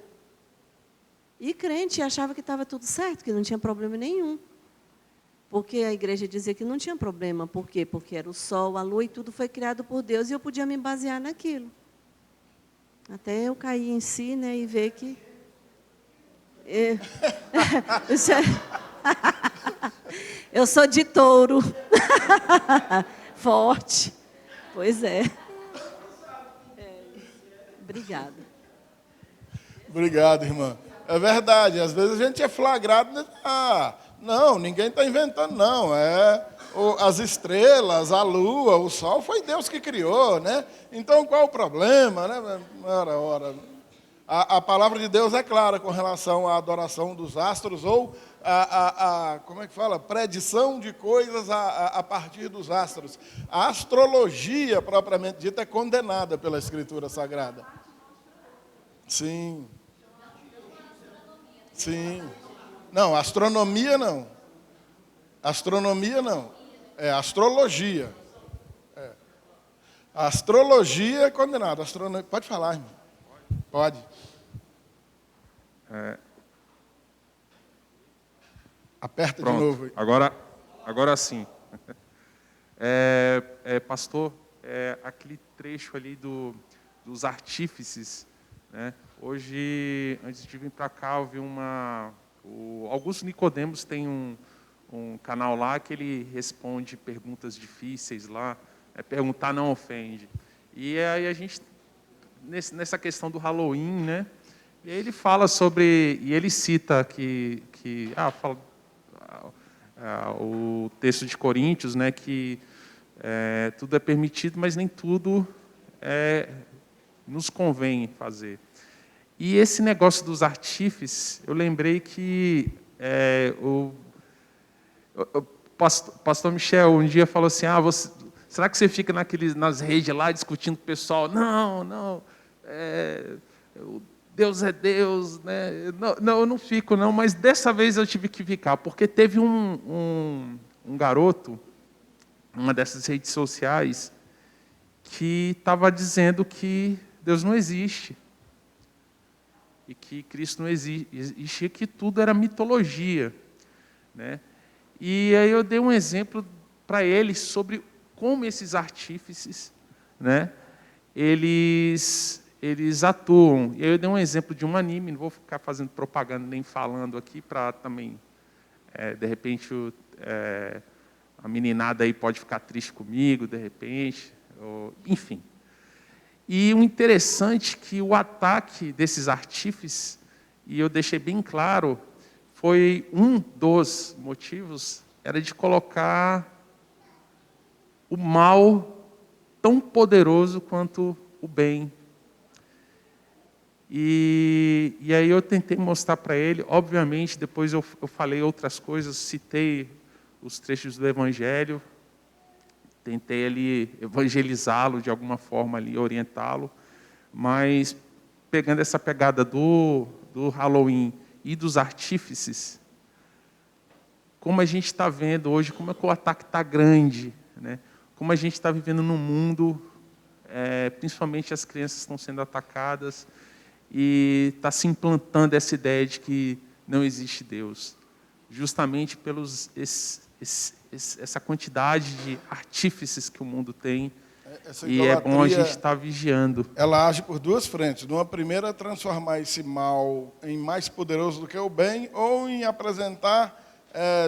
E crente, achava que estava tudo certo, que não tinha problema nenhum. Porque a igreja dizia que não tinha problema. Por quê? Porque era o sol, a lua e tudo foi criado por Deus e eu podia me basear naquilo. Até eu cair em si, né, e ver que... Eu sou de touro. Forte. Pois é. Obrigada. Obrigado, irmã. É verdade, às vezes a gente é flagrado, né? Não, ninguém está inventando, não. As estrelas, a lua, o sol, foi Deus que criou, né? Então, qual o problema, né? Ora. A palavra de Deus é clara com relação à adoração dos astros ou como é que fala? Predição de coisas a partir dos astros. A astrologia, propriamente dita, é condenada pela Escritura Sagrada. Sim. Não, astronomia não. Astronomia não. É astrologia. A astrologia é condenada. Pode falar, irmão. Pode. Aperta Pronto. de novo. Agora sim. Pastor, aquele trecho ali dos artífices, né? Hoje, antes de vir para cá, eu vi o Augusto Nicodemos tem um canal lá que ele responde perguntas difíceis lá. Perguntar não ofende. E aí a gente, nessa questão do Halloween, né? E aí ele fala sobre, e ele cita o texto de Coríntios, né? Que tudo é permitido, mas nem tudo nos convém fazer. E esse negócio dos artífices, eu lembrei que o pastor Michel um dia falou assim, será que você fica nas redes lá discutindo com o pessoal? Não, Deus é Deus, né? Não, eu não fico, não, mas dessa vez eu tive que ficar, porque teve um garoto, uma dessas redes sociais, que estava dizendo que Deus não existe. E que Cristo não existe, que tudo era mitologia. né? E aí eu dei um exemplo para ele sobre como esses artífices, né, eles atuam. E aí eu dei um exemplo de um anime, não vou ficar fazendo propaganda nem falando aqui, para também, de repente, a meninada aí pode ficar triste comigo, de repente, enfim. E o interessante é que o ataque desses artífices, e eu deixei bem claro, foi um dos motivos, era de colocar o mal tão poderoso quanto o bem. E aí eu tentei mostrar para ele, obviamente, depois eu falei outras coisas, citei os trechos do Evangelho, tentei ali evangelizá-lo de alguma forma, ali orientá-lo, mas pegando essa pegada do Halloween e dos artífices, como a gente está vendo hoje, como é que o ataque está grande, né? Como a gente está vivendo num mundo, principalmente as crianças estão sendo atacadas, e está se implantando essa ideia de que não existe Deus, justamente pelos essa quantidade de artífices que o mundo tem, e é bom a gente estar vigiando. Ela age por duas frentes. Numa primeira, é transformar esse mal em mais poderoso do que o bem, ou em apresentar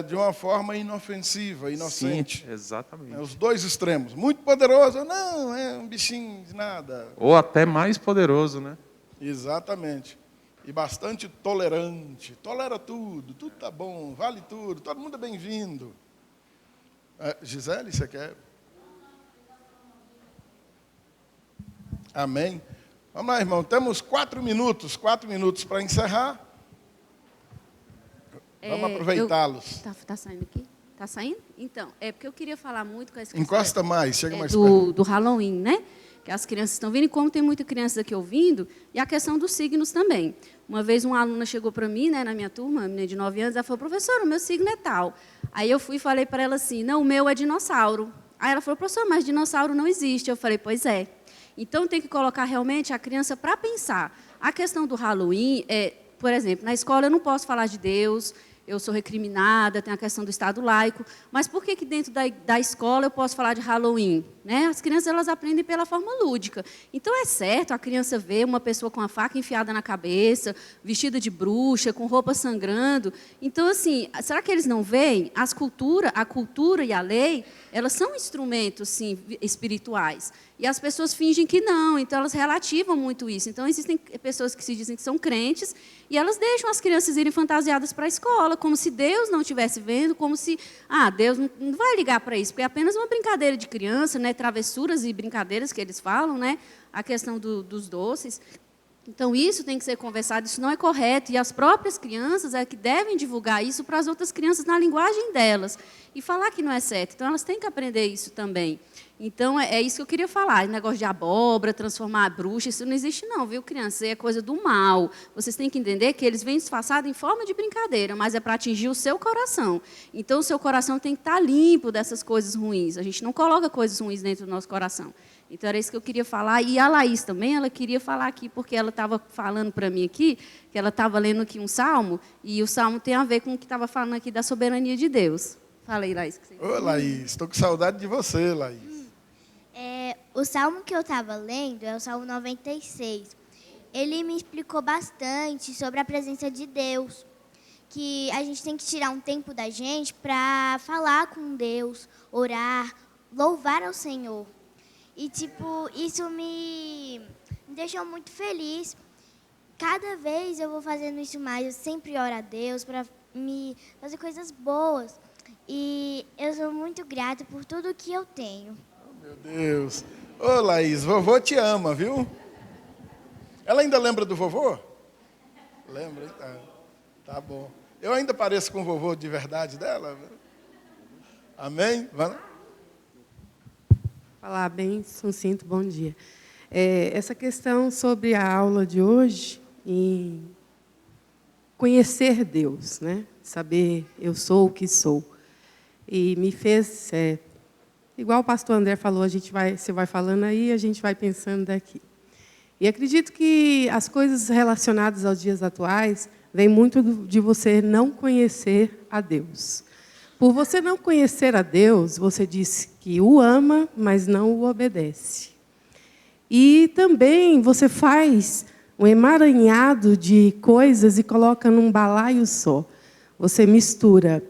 de uma forma inofensiva, inocente. Sim, exatamente. Os dois extremos. Muito poderoso, não, é um bichinho de nada. Ou até mais poderoso, né? Exatamente. E bastante tolerante. Tolera tudo, tudo está bom, vale tudo, todo mundo é bem-vindo. Gisele, você quer? Amém. Vamos lá, irmão. Temos 4 minutos para encerrar. Vamos aproveitá-los. Tá saindo aqui? Tá saindo? Então, porque eu queria falar muito com essa Encosta mais, chega mais perto. Do Halloween, né? Que as crianças estão vindo, e como tem muita criança aqui ouvindo, e a questão dos signos também. Uma vez uma aluna chegou para mim, né, na minha turma, uma menina de 9 anos, ela falou, professora, o meu signo é tal. Aí eu fui e falei para ela assim, não, o meu é dinossauro. Aí ela falou, professora, mas dinossauro não existe. Eu falei, pois é. Então, tem que colocar realmente a criança para pensar. A questão do Halloween, por exemplo, na escola eu não posso falar de Deus, eu sou recriminada, tem a questão do Estado laico, mas por que dentro da escola eu posso falar de Halloween? Né? As crianças elas aprendem pela forma lúdica. Então, é certo a criança ver uma pessoa com a faca enfiada na cabeça, vestida de bruxa, com roupa sangrando. Então, assim, será que eles não veem? A cultura e a lei, elas são instrumentos, sim, espirituais. E as pessoas fingem que não, então elas relativam muito isso. Então, existem pessoas que se dizem que são crentes e elas deixam as crianças irem fantasiadas para a escola, como se Deus não estivesse vendo, como se, Deus não vai ligar para isso, porque é apenas uma brincadeira de criança, né, travessuras e brincadeiras que eles falam, né, a questão dos doces. Então, isso tem que ser conversado, isso não é correto, e as próprias crianças que devem divulgar isso para as outras crianças na linguagem delas, e falar que não é certo. Então, elas têm que aprender isso também. Então, é isso que eu queria falar, negócio de abóbora, transformar a bruxa, isso não existe não, viu, criança? Isso é coisa do mal. Vocês têm que entender que eles vêm disfarçados em forma de brincadeira, mas é para atingir o seu coração. Então, o seu coração tem que estar limpo dessas coisas ruins. A gente não coloca coisas ruins dentro do nosso coração. Então, era isso que eu queria falar. E a Laís também, ela queria falar aqui, porque ela estava falando para mim aqui, que ela estava lendo aqui um salmo, e o salmo tem a ver com o que estava falando aqui da soberania de Deus. Fala aí, Laís. Ô, Laís, estou com saudade de você, Laís. O salmo que eu estava lendo é o Salmo 96. Ele me explicou bastante sobre a presença de Deus, que a gente tem que tirar um tempo da gente para falar com Deus, orar, louvar ao Senhor. E, isso me deixou muito feliz. Cada vez eu vou fazendo isso mais, eu sempre oro a Deus para me fazer coisas boas. E eu sou muito grata por tudo que eu tenho. Meu Deus. Ô, Laís, vovô te ama, viu? Ela ainda lembra do vovô? Lembra? Tá bom. Eu ainda pareço com o vovô de verdade dela? Amém? Vamos. Falar bem sucinto, bom dia. Essa questão sobre a aula de hoje, em conhecer Deus, né? Saber eu sou o que sou. E me fez, igual o pastor André falou, você vai falando aí, a gente vai pensando daqui. E acredito que as coisas relacionadas aos dias atuais vem muito de você não conhecer a Deus. Por você não conhecer a Deus, você diz que o ama, mas não o obedece. E também você faz um emaranhado de coisas e coloca num balaio só. Você mistura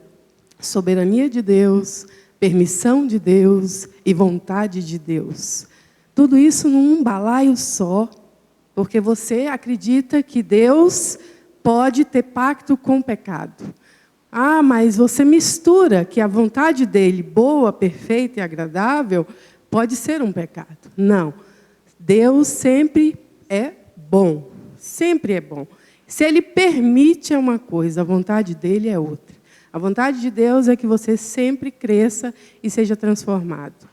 soberania de Deus, permissão de Deus e vontade de Deus. Tudo isso num balaio só, porque você acredita que Deus pode ter pacto com o pecado. Ah, mas você mistura que a vontade dele, boa, perfeita e agradável, pode ser um pecado. Não. Deus sempre é bom. Sempre é bom. Se ele permite uma coisa, a vontade dele é outra. A vontade de Deus é que você sempre cresça e seja transformado.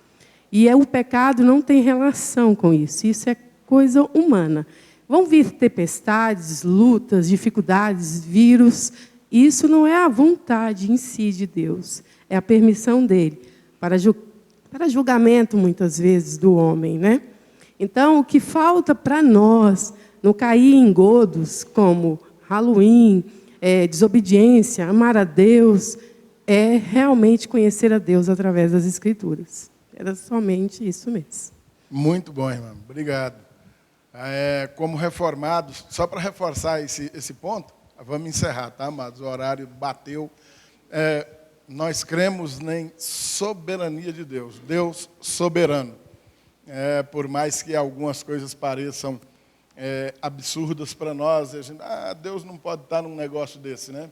E o pecado não tem relação com isso. Isso é coisa humana. Vão vir tempestades, lutas, dificuldades, vírus. Isso não é a vontade em si de Deus. É a permissão dele para julgamento, muitas vezes, do homem, né? Então, o que falta para nós não cair em engodos como Halloween, desobediência, amar a Deus, é realmente conhecer a Deus através das Escrituras. Era somente isso mesmo. Muito bom, irmão. Obrigado. Como reformados, só para reforçar esse ponto, vamos encerrar, tá, amados? O horário bateu. Nós cremos em soberania de Deus, Deus soberano. Por mais que algumas coisas pareçam absurdas para nós, a gente, Deus não pode estar num negócio desse, né?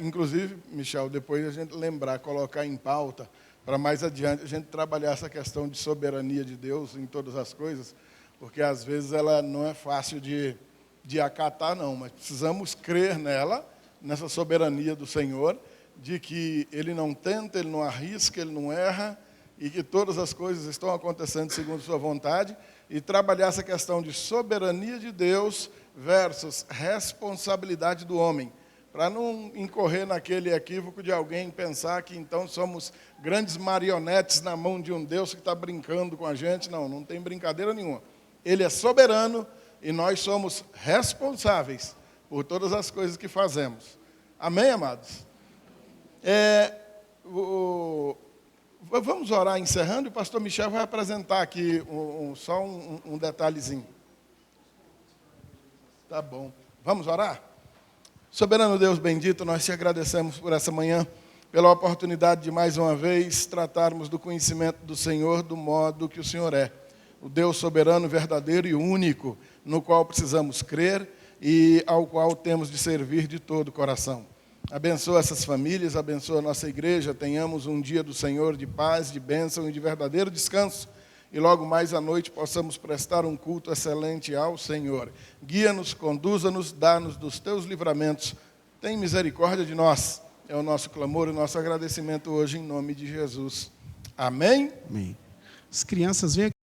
Inclusive, Michel, depois a gente lembrar, colocar em pauta, para mais adiante a gente trabalhar essa questão de soberania de Deus em todas as coisas, porque às vezes ela não é fácil de acatar, não, mas precisamos crer nela, nessa soberania do Senhor, de que Ele não tenta, Ele não arrisca, Ele não erra, e que todas as coisas estão acontecendo segundo sua vontade, e trabalhar essa questão de soberania de Deus versus responsabilidade do homem, para não incorrer naquele equívoco de alguém pensar que então somos grandes marionetes na mão de um Deus que está brincando com a gente. Não, não tem brincadeira nenhuma. Ele é soberano e nós somos responsáveis por todas as coisas que fazemos. Amém, amados? Vamos orar encerrando, e o pastor Michel vai apresentar aqui só um detalhezinho. Tá bom. Vamos orar? Soberano Deus bendito, nós te agradecemos por essa manhã, pela oportunidade de mais uma vez tratarmos do conhecimento do Senhor do modo que o Senhor é. O Deus soberano, verdadeiro e único, no qual precisamos crer e ao qual temos de servir de todo o coração. Abençoa essas famílias, abençoa a nossa igreja, tenhamos um dia do Senhor de paz, de bênção e de verdadeiro descanso. E logo mais à noite possamos prestar um culto excelente ao Senhor. Guia-nos, conduza-nos, dá-nos dos teus livramentos. Tem misericórdia de nós. É o nosso clamor e o nosso agradecimento hoje em nome de Jesus. Amém? Amém. As crianças, vêm aqui.